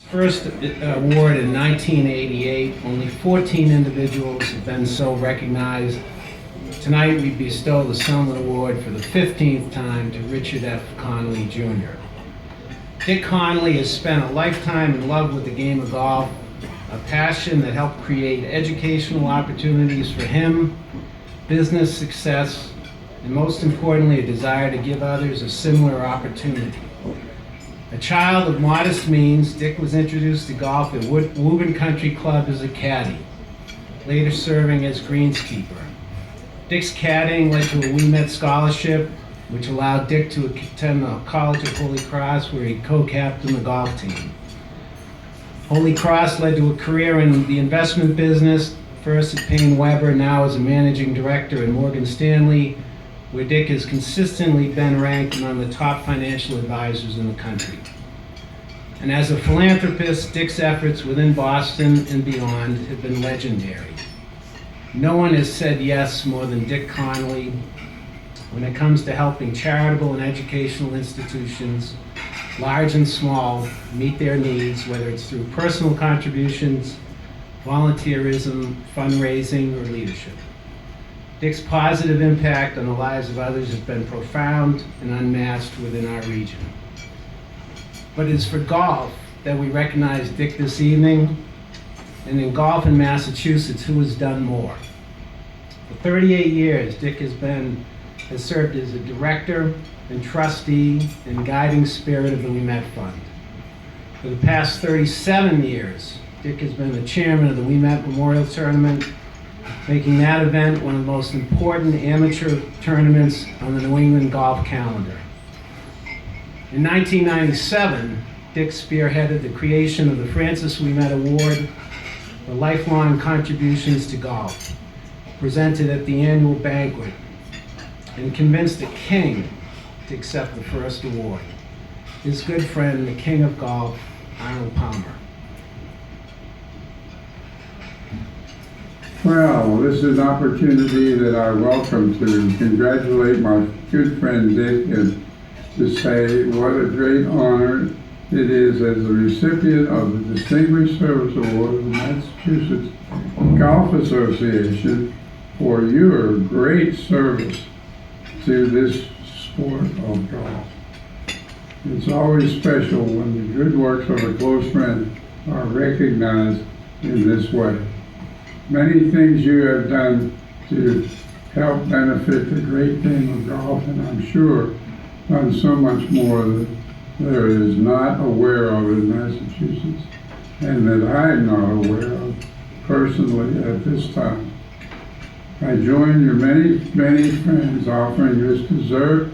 First award in 1988. Only 14 individuals have been so recognized. Tonight we bestow the Sellman Award for the 15th time to Richard F. Connolly, Jr. Dick Connolly has spent a lifetime in love with the game of golf, a passion that helped create educational opportunities for him, business success, and most importantly, a desire to give others a similar opportunity. A child of modest means, Dick was introduced to golf at Woburn Country Club as a caddy, later serving as greenskeeper. Dick's caddying led to a We Met scholarship, which allowed Dick to attend the College of Holy Cross, where he co-captained the golf team. Holy Cross led to a career in the investment business, first at Payne Weber, now as a managing director at Morgan Stanley, where Dick has consistently been ranked among the top financial advisors in the country. And as a philanthropist, Dick's efforts within Boston and beyond have been legendary. No one has said yes more than Dick Connolly when it comes to helping charitable and educational institutions, large and small, meet their needs, whether it's through personal contributions, volunteerism, fundraising, or leadership. Dick's positive impact on the lives of others has been profound and unmatched within our region. But it is for golf that we recognize Dick this evening, and in golf in Massachusetts, who has done more. For 38 years, Dick has served as a director and trustee and guiding spirit of the We Met Fund. For the past 37 years, Dick has been the chairman of the We Met Memorial Tournament, making that event one of the most important amateur tournaments on the New England golf calendar. In 1997, Dick spearheaded the creation of the Francis We Met Award for lifelong contributions to golf, presented at the annual banquet, and convinced the king to accept the first award, his good friend, the king of golf, Arnold Palmer. Well, this is an opportunity that I welcome to congratulate my good friend Dick and to say what a great honor it is as the recipient of the Distinguished Service Award of the Massachusetts Golf Association for your great service to this sport of golf. It's always special when the good works of a close friend are recognized in this way. Many things you have done to help benefit the great game of golf, and I'm sure done so much more that there is not aware of in Massachusetts, and that I'm not aware of personally at this time. I join your many, many friends offering this dessert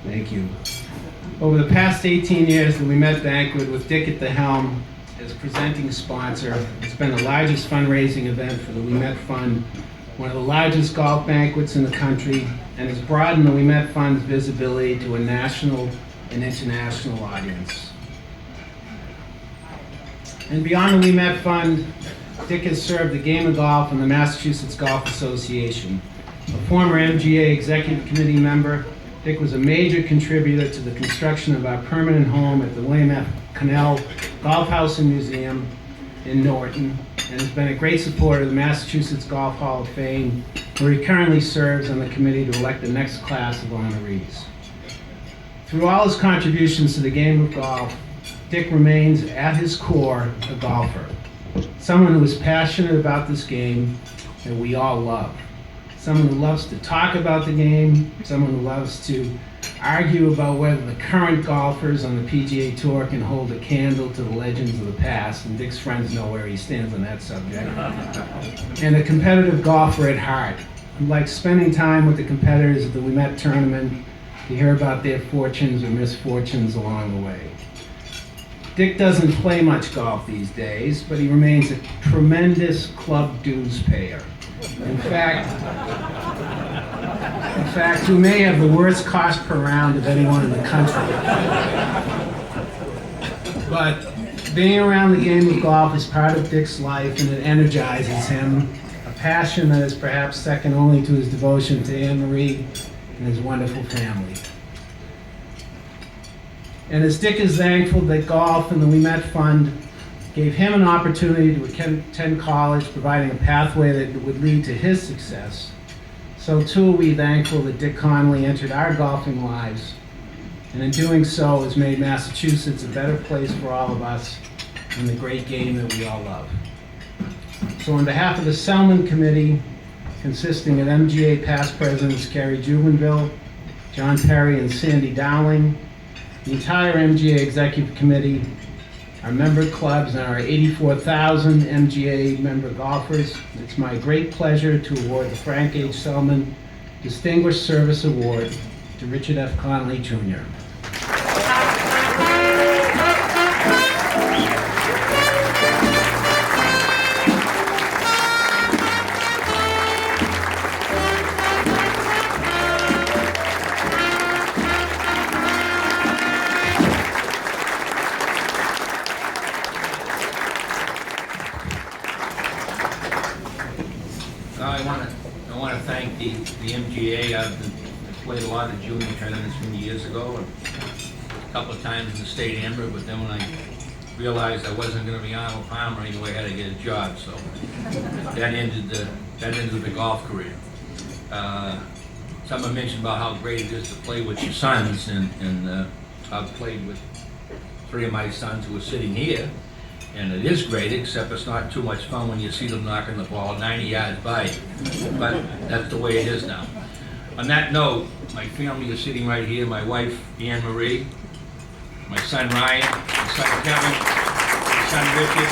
Thank you. Over the past 18 years, the We Met Banquet, with Dick at the helm as presenting sponsor, has been the largest fundraising event for the We Met Fund, one of the largest golf banquets in the country, and has broadened the We Met Fund's visibility to a national and international audience. And beyond the We Met Fund, Dick has served the game of golf and the Massachusetts Golf Association. A former MGA executive committee member, Dick was a major contributor to the construction of our permanent home at the William F. Connolly Golf House and Museum in Norton, and has been a great supporter of the Massachusetts Golf Hall of Fame, where he currently serves on the committee to elect the next class of honorees. Through all his contributions to the game of golf, Dick remains at his core a golfer, someone who is passionate about this game that we all love. Someone who loves to talk about the game, someone who loves to argue about whether the current golfers on the PGA Tour can hold a candle to the legends of the past, and Dick's friends know where he stands on that subject. And a competitive golfer at heart, who likes spending time with the competitors at the We Met tournament to hear about their fortunes or misfortunes along the way. Dick doesn't play much golf these days, but he remains a tremendous club dues payer. In fact, we may have the worst cost per round of anyone in the country. But being around the game of golf is part of Dick's life, and it energizes him, a passion that is perhaps second only to his devotion to Anne Marie and his wonderful family. And as Dick is thankful that golf and the We Met Fund gave him an opportunity to attend college, providing a pathway that would lead to his success, so too are we thankful that Dick Connolly entered our golfing lives, and in doing so has made Massachusetts a better place for all of us and the great game that we all love. So on behalf of the Sellman Committee, consisting of MGA past presidents Kerry Jubenville, John Perry, and Sandy Dowling, the entire MGA Executive Committee, our member clubs, and our 84,000 MGA member golfers, it's my great pleasure to award the Frank H. Sellman Distinguished Service Award to Richard F. Connolly, Jr. I want to thank the MGA. I've played a lot of junior tournaments many years ago, and a couple of times in the state amber, but then when I realized I wasn't going to be Arnold Palmer anyway, I had to get a job, so that ended the golf career. Someone mentioned about how great it is to play with your sons, and I've played with 3 of my sons who are sitting here. And it is great, except it's not too much fun when you see them knocking the ball 90 yards by you. But that's the way it is now. On that note, my family is sitting right here. My wife, Anne Marie, my son Ryan, my son Kevin, my son Richard,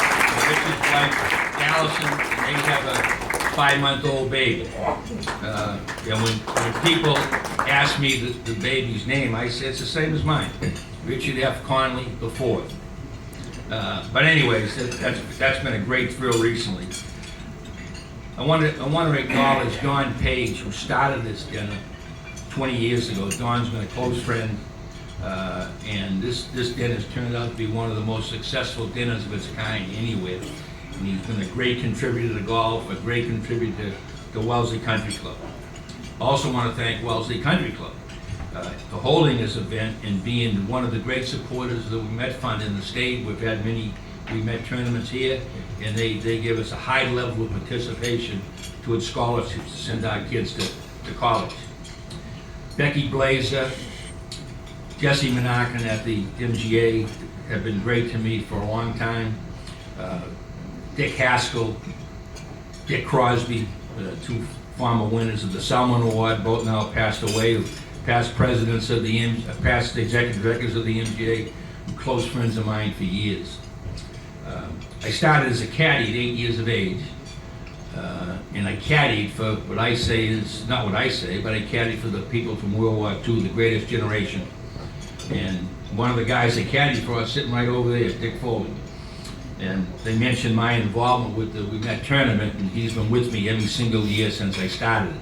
Richard's wife Allison, and they have a 5-month-old baby. And when people ask me the baby's name, I say it's the same as mine, Richard F. Connolly IV. But anyways, that's been a great thrill recently. I want to acknowledge Don Page, who started this dinner 20 years ago. Don's been a close friend, and this dinner has turned out to be one of the most successful dinners of its kind anywhere. And he's been a great contributor to golf, a great contributor to Wellesley Country Club. I also want to thank Wellesley Country Club for holding this event and being one of the great supporters of the We Met Fund in the state. We've had many We Met tournaments here, and they give us a high level of participation towards scholarships to send our kids to college. Becky Blazer, Jesse Menachin at the MGA have been great to me for a long time. Dick Haskell, Dick Crosby, 2 former winners of the Sellman Award, both now passed away. Past presidents of past executive directors of the MGA, close friends of mine for years. I started as a caddy at 8 years of age, and I caddied for what I say is, not what I say, but I caddied for the people from World War II, the greatest generation. And one of the guys I caddied for is sitting right over there, Dick Foley. And they mentioned my involvement with the We Met tournament, and he's been with me every single year since I started it.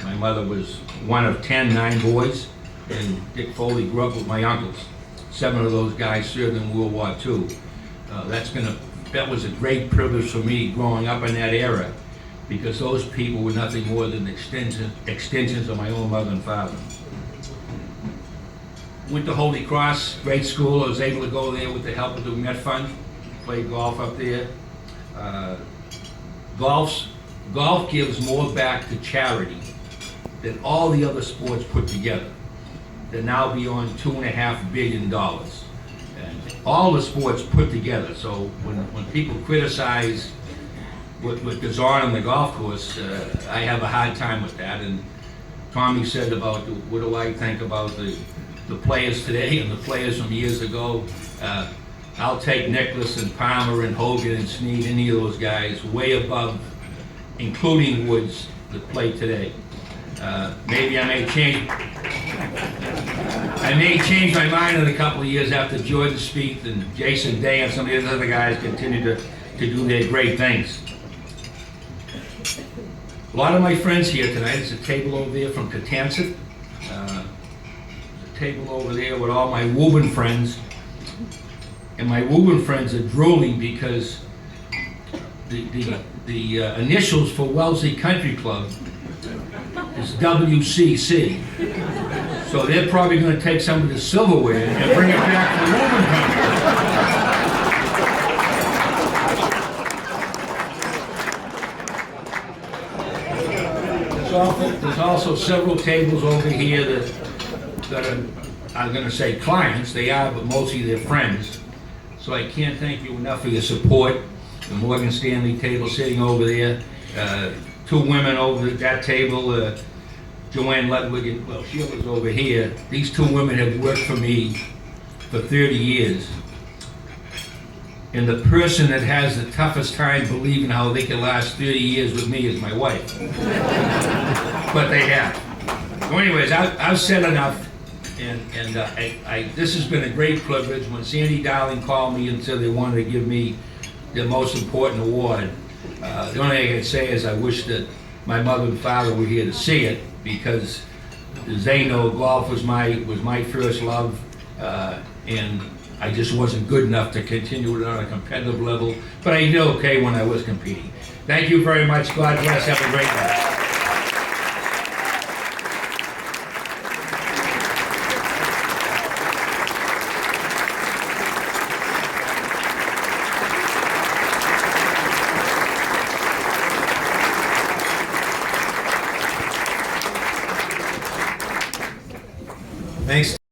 My mother was one of 9 boys, and Dick Foley grew up with my uncles. 7 of those guys served in World War II. That was a great privilege for me growing up in that era, because those people were nothing more than extensions of my own mother and father. Went to Holy Cross, great school. I was able to go there with the help of the Met Fund, played golf up there. Golf gives more back to charity than all the other sports put together. They're now beyond $2.5 billion. And all the sports put together. So when people criticize what goes on the golf course, I have a hard time with that. And Tommy said about what do I think about the players today and the players from years ago. I'll take Nicklaus and Palmer and Hogan and Snead, any of those guys, way above, including Woods, that play today. Maybe I may change my mind in a couple of years after Jordan Spieth and Jason Day and some of these other guys continue to do their great things. A lot of my friends here tonight. There's a table over there from Catanset. There's a table over there with all my Woburn friends. And my Woburn friends are drooling because the initials for Wellesley Country Club is WCC. So they're probably gonna take some of the silverware and bring it back to Roman country. There's also several tables over here that are, I'm gonna say clients, they are, but mostly they're friends. So I can't thank you enough for your support. The Morgan Stanley table sitting over there, two women over at that table, Joanne Ludwig, and, well, Sheila's over here. These two women have worked for me for 30 years. And the person that has the toughest time believing how they can last 30 years with me is my wife. But they have. So anyways, I've said enough. And this has been a great privilege. When Sandy Darling called me and said they wanted to give me the most important award, the only thing I can say is I wish that my mother and father were here to see it, because as they know, golf was my first love, and I just wasn't good enough to continue it on a competitive level, but I did okay when I was competing. Thank you very much. God bless. Have a great night. Thanks.